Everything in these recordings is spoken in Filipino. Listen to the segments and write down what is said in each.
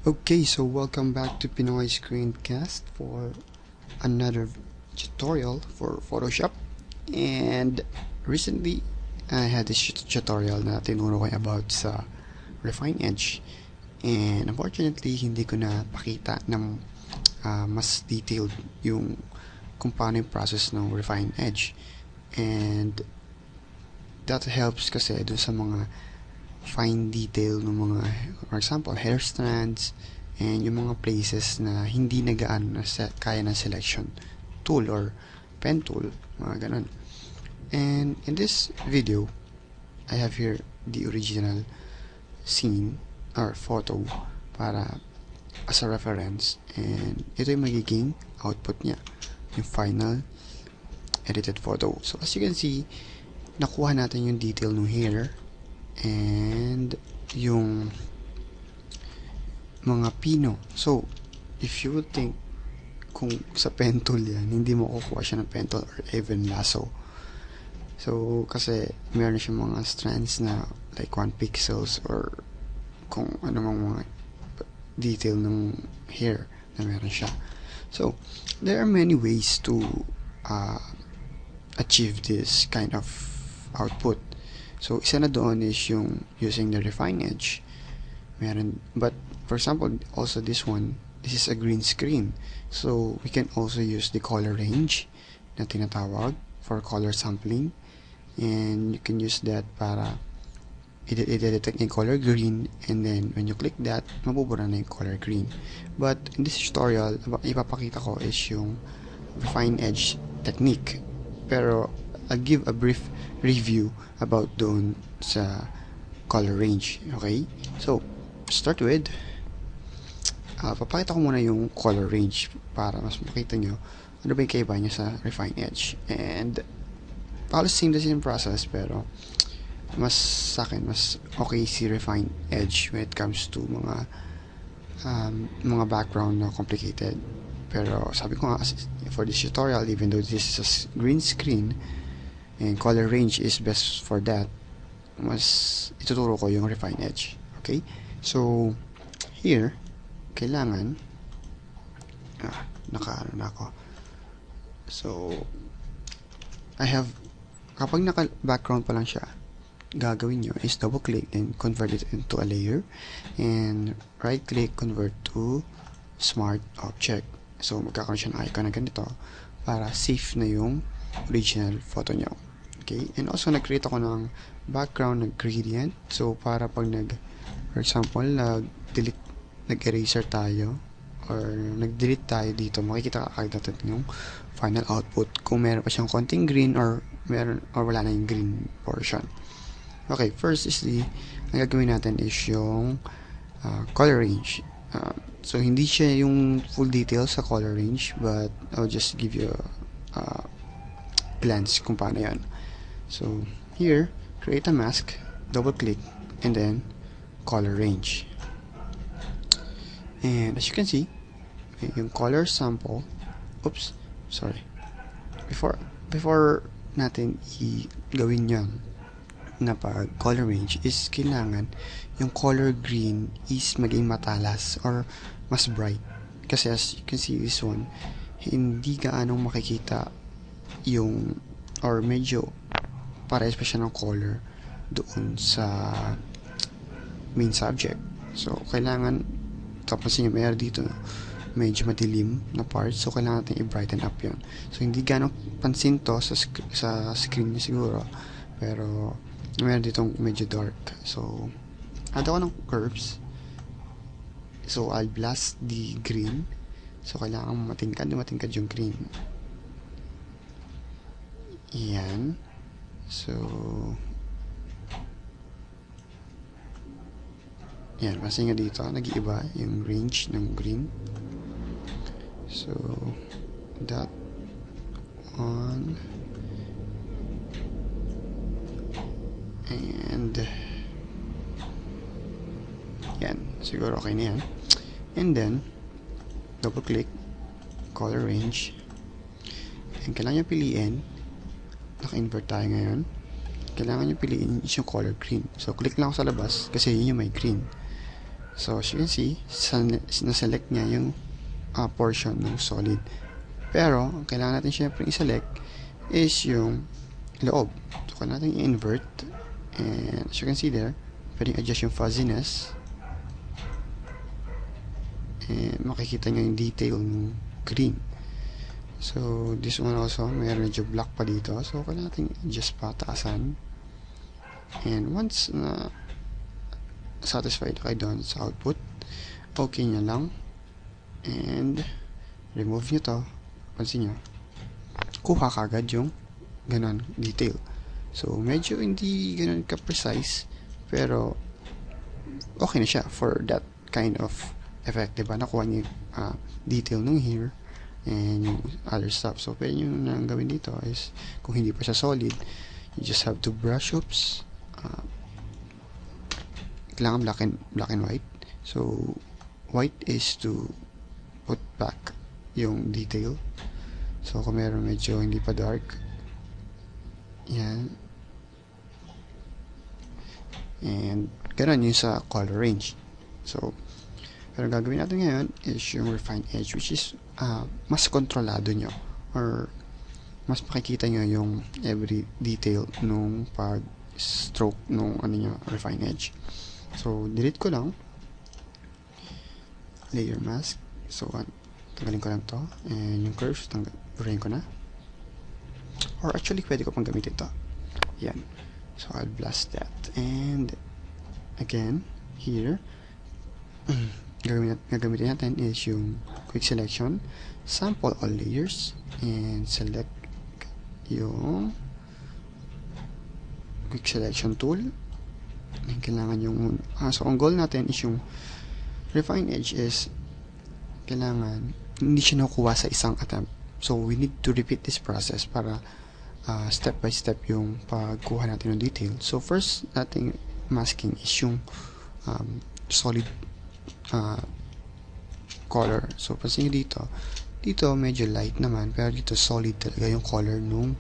Okay, so welcome back to Pinoy Screencast for another tutorial for Photoshop. And recently, I had this tutorial na tinuro ko about sa Refine Edge. And unfortunately, hindi ko na pakita ng mas detailed yung kung paano yung process ng Refine Edge. And that helps kasi dun sa mga fine detail ng mga, for example, hair strands and yung mga places na hindi nagaan na kaya ng selection tool or pen tool, mga ganun. And in this video, I have here the original scene or photo para as a reference, and ito yung magiging output niya, yung final edited photo. So as you can see, nakuha natin yung detail ng hair and yung mga pino. So if you would think kung sa pen tool yan, hindi mo kukuha siya ng pen tool or even lasso. So kasi meron siya mga strands na like 1 pixels or kung ano mga detail ng hair na meron siya. So there are many ways to achieve this kind of output. So, isa na doon is yung using the Refine Edge. But, for example, also this one, this is a green screen. So, we can also use the color range na tinatawag for color sampling. And you can use that para i-detect yung color green, and then when you click that, mabubura na yung color green. But, in this tutorial, ipapakita ko is yung Refine Edge technique. Pero, I'll give a brief review about doon sa color range. Okay? So, start with, papakita ko muna yung color range para mas makita nyo ano ba yung kaiba niya sa Refine Edge. And, halos same the same process, pero mas sa akin, mas okay si Refine Edge when it comes to mga background na complicated. Pero sabi ko nga, for this tutorial, even though this is a green screen, and color range is best for that, mas ituturo ko yung Refine Edge. Okay? So, here, kailangan, naka-ano na ako. So, kapag naka-background pa lang siya, gagawin nyo is double-click and convert it into a layer, and right-click, convert to Smart Object. So, magkakaroon siya ng icon na ganito para safe na yung original photo nyo. Okay? And also, nag-create ako ng background, gradient. So, para pag for example, nag-eraser tayo or nag-delete tayo dito, makikita agad natin yung final output kung meron pa siyang konting green or wala na yung green portion. Okay, first is ang gagawin natin is yung color range. So, hindi siya yung full details sa color range, but I'll just give you a glance kung paano yan. So, here, create a mask, double-click, and then color range. And as you can see, yung color sample, oops, sorry. Before natin gawin yan na pag color range is kailangan yung color green is maging matalas or mas bright. Kasi as you can see this one, hindi gaanong makikita yung or medyo parehas pa siya ng color doon sa main subject. So, kailangan tapasin nyo, mayroon dito medyo madilim na part, so kailangan natin i-brighten up yun. So, hindi ganong pansin to sa screen nyo siguro, pero mayroon ditong medyo dark. So, add ako ng curves. So, I'll blast the green. So, kailangan matingkad yung green. Yan. So, yan. Kasi nga dito, nag-iiba yung range ng green. So, that one. And, yan. Siguro okay na yan. And then, double-click, color range. And kailangan nyo piliin, naka-invert tayo ngayon, kailangan nyo piliin yung color green. So, click lang ako sa labas kasi yun yung may green. So as you can see, na-select niya yung portion ng solid. Pero ang kailangan natin syempre i-select is yung loob. So kailangan natin i-invert, and as you can see there, pwedeng adjust yung fuzziness, and makikita nyo yung detail ng green. So this one also, mayroon medyo black pa dito, so kailangan natin adjust pa, taasan. And once na satisfied kayo doon sa output, okay nyo lang, and remove nyo to. Pansin nyo, kuha kagad yung ganon detail. So medyo hindi ganon ka-precise, pero okay na siya for that kind of effect, diba? Nakuha niyo detail nung here and yung other stuff. So pwede nyo nang gawin dito is, kung hindi pa siya solid, you just have to brush. Kailangan black and white. So white is to put back yung detail. So kung meron medyo hindi pa dark, yan, and ganoon yung sa color range. So pero gagawin natin ngayon is yung refine edge, which is mas kontrolado nyo, or mas makikita nyo yung every detail nung pag stroke nung nyo, refine edge. So delete ko lang layer mask. So tanggalin ko lang to, and yung curves burahin ko na, or actually pwede ko pang gamitin to. Yan, so I'll blast that, and again here gagamitin natin is yung quick selection, sample all layers, and select yung quick selection tool. And kailangan yung so ang goal natin is yung refine edge is kailangan hindi siya nakuha sa isang attempt. So we need to repeat this process para step by step yung pagkuha natin ng detail. So first nating masking is yung solid color. So pansin nyo dito medyo light naman, pero dito solid talaga yung color nung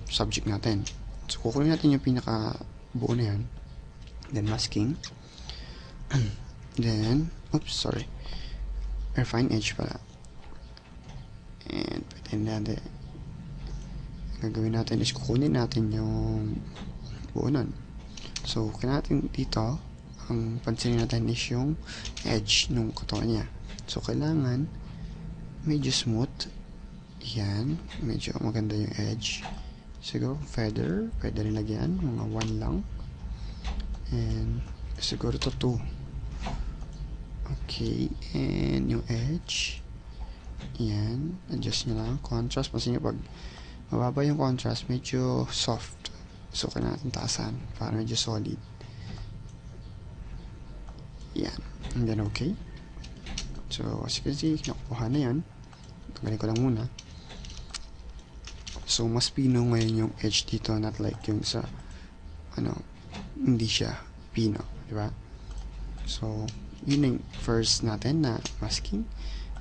subject natin. So kukunin natin yung pinaka buo na yan, then masking, then refine edge pala, and pwede natin gagawin natin is kukunin natin yung buo nun. So kailangan natin dito, ang pansinin natin is yung edge nung katawan niya. So kailangan medyo smooth, yan, medyo maganda yung edge. Siguro feather, pwede rin lagyan, mga 1 lang, and siguro to 2. Okay, and yung edge, yan, adjust nyo lang. Contrast, pansin nyo pag mababa yung contrast, medyo soft, so kailangan natin taasan para medyo solid. Yan, and then okay. So as you can see, nakukuha na yan. Tanggalin ko lang muna. So mas pino ngayon yung edge dito, not like yung sa hindi siya pino, di ba? So yun yung first natin na masking.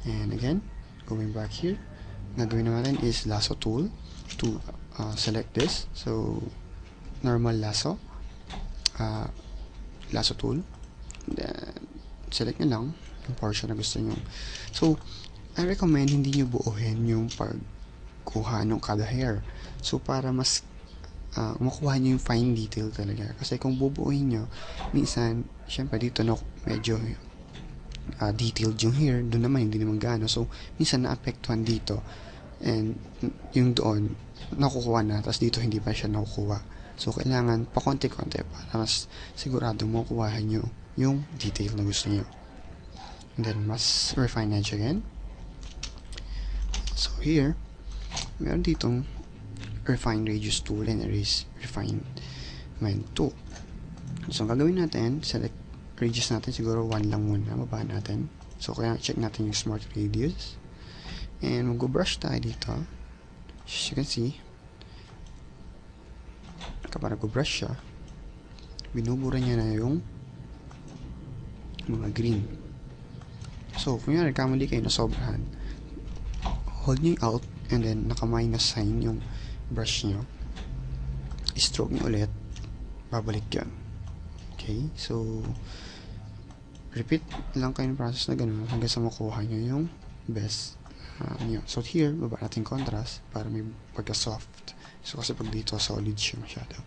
And again, going back here, gagawin natin is lasso tool to select this. So normal lasso tool, then select nyo lang yung portion na gusto nyo. So I recommend hindi nyo buuhin yung pagkuha ng kada hair, so para mas makuha nyo yung fine detail talaga. Kasi kung bubuuhin nyo, minsan syempre dito medyo detailed yung hair, doon naman hindi naman gaano, so minsan naapektuhan dito, and yung doon nakukuha na, tapos dito hindi pa siya nakukuha. So kailangan pa konti-konti para mas sigurado makuha nyo yung detail na gusto nyo. And then mas refine edge again. So here meron ditong refine radius tool and refinement tool. So ang gagawin natin, select radius natin, siguro 1 lang muna, baba natin. So kaya check natin yung smart radius, and mag-brush tayo dito. As you can see, kapag nag-brush siya, binubura niya na yung mga green. So kung yan, kamali kayo na sobrahan, hold nyo yung alt, and then naka-minus sign yung brush nyo, stroke nyo ulit, babalik yun. Okay, so repeat lang kayo ng process na ganun hanggang sa makuha nyo yung best nyo. So here, baba natin contrast para may pagka-soft. So kasi pag dito, solid siya masyado.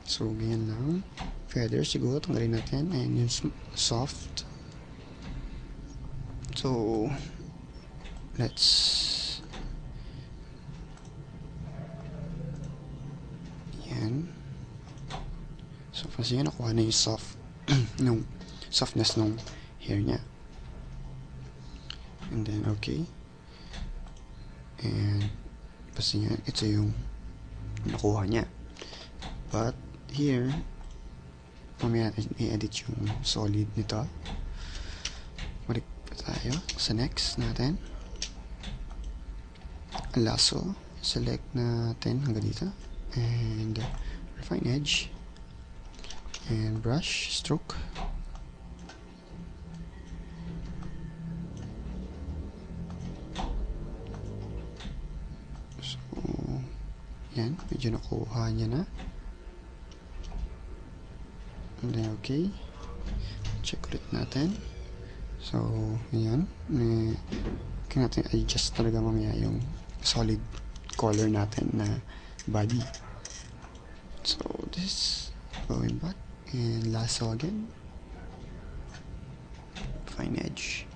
So ganyan lang. Feather siguro, tanggalin natin. And yung soft. So, let's yan. So, pansin nyo, nakuha na yung nung softness ng hair niya. And then, okay. And, pansin nyo, ito yung nakuha niya. But, here, mamaya natin i-edit yung solid nito. Balik pa tayo sa next natin. Lasso. Select natin hanggang dito. And, refine edge. And brush, stroke. So, yan. Medyo nakuha niya na. And then, okay. Check ulit natin. So, yan. Kaya natin adjust talaga mamaya yung solid color natin na body. So, this going back. And lasso again. Refine edge.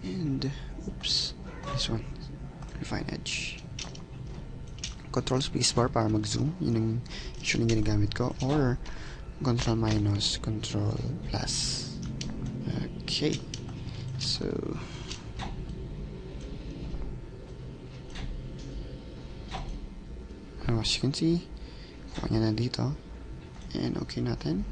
And, oops. This one. Refine edge. Control spacebar para mag-zoom. Yun ang usually ginagamit ko. Or, Control minus, Control plus. Okay. So, as you can see, kuha niya na dito. And okay natin.